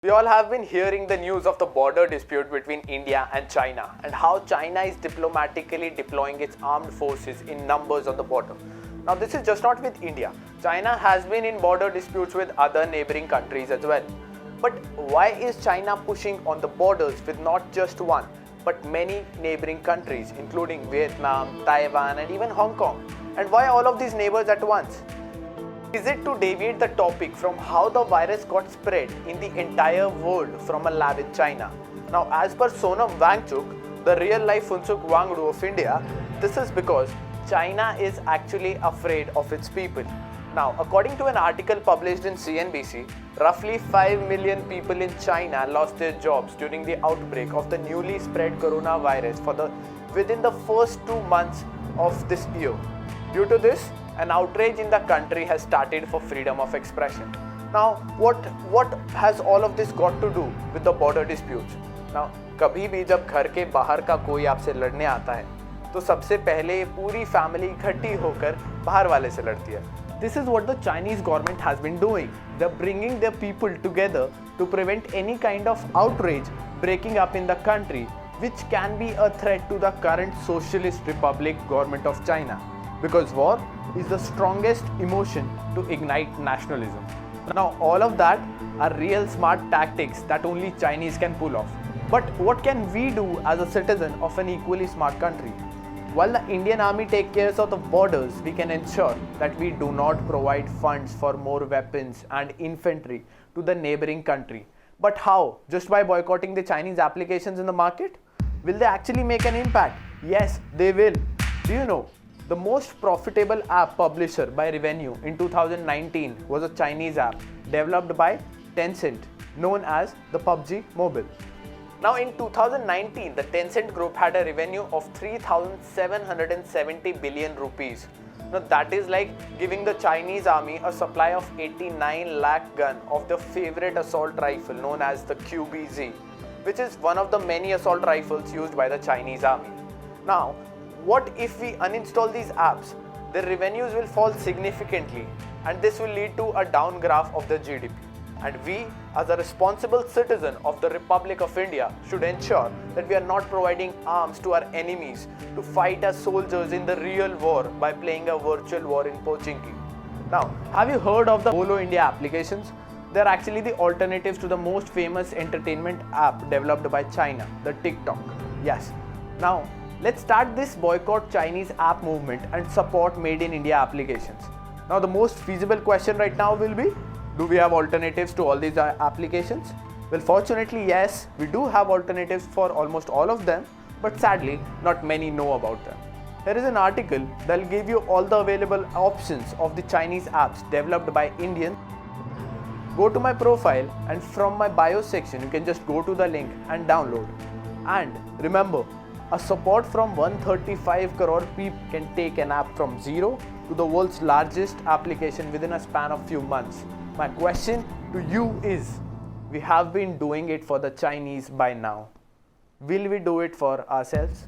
We all have been hearing the news of the border dispute between India and China and how China is diplomatically deploying its armed forces in numbers on the border. Now this is just not with India. China has been in border disputes with other neighboring countries as well. But why is China pushing on the borders with not just one, but many neighboring countries including Vietnam, Taiwan and even Hong Kong? And why all of these neighbors at once? Is it to deviate the topic from how the virus got spread in the entire world from a lab in China? Now, as per Sonam Wangchuk, the real-life Funsuk Wangdu of India, this is because China is actually afraid of its people. Now, according to an article published in CNBC, roughly 5 million people in China lost their jobs during the outbreak of the newly spread coronavirus within the first 2 months of this year. Due to this, an outrage in the country has started for freedom of expression. Now, what has all of this got to do with the border disputes? Now, कभी भी जब घर के बाहर का कोई आपसे लड़ने आता है, तो सबसे पहले पूरी फैमिली इकट्ठी होकर बाहर वाले से लड़ती है. This is what the Chinese government has been doing. They're bringing their people together to prevent any kind of outrage breaking up in the country, which can be a threat to the current Socialist Republic government of China. Because war is the strongest emotion to ignite nationalism. Now, all of that are real smart tactics that only Chinese can pull off. But what can we do as a citizen of an equally smart country? While the Indian Army takes care of the borders, we can ensure that we do not provide funds for more weapons and infantry to the neighboring country. But how? Just by boycotting the Chinese applications in the market? Will they actually make an impact? Yes, they will. Do you know? The most profitable app publisher by revenue in 2019 was a Chinese app developed by Tencent, known as the PUBG Mobile. Now in 2019, the Tencent group had a revenue of 3,770 billion rupees. Now that is like giving the Chinese army a supply of 89 lakh gun of the favorite assault rifle known as the QBZ, which is one of the many assault rifles used by the Chinese army. Now, what if we uninstall these apps? Their revenues will fall significantly and this will lead to a downgraph of the GDP. And we, as a responsible citizen of the Republic of India, should ensure that we are not providing arms to our enemies to fight as soldiers in the real war by playing a virtual war in Pochinki. Now, have you heard of the Bolo India applications? They are actually the alternatives to the most famous entertainment app developed by China, the TikTok. Yes. Now, let's start this boycott Chinese app movement and support made in India applications. Now the most feasible question right now will be, do we have alternatives to all these applications? Well, fortunately yes, we do have alternatives for almost all of them, but sadly not many know about them. Here is an article that will give you all the available options of the Chinese apps developed by Indians. Go to my profile and from my bio section you can just go to the link and download. And remember, a support from 135 crore people can take an app from zero to the world's largest application within a span of few months. My question to you is, we have been doing it for the Chinese by now. Will we do it for ourselves?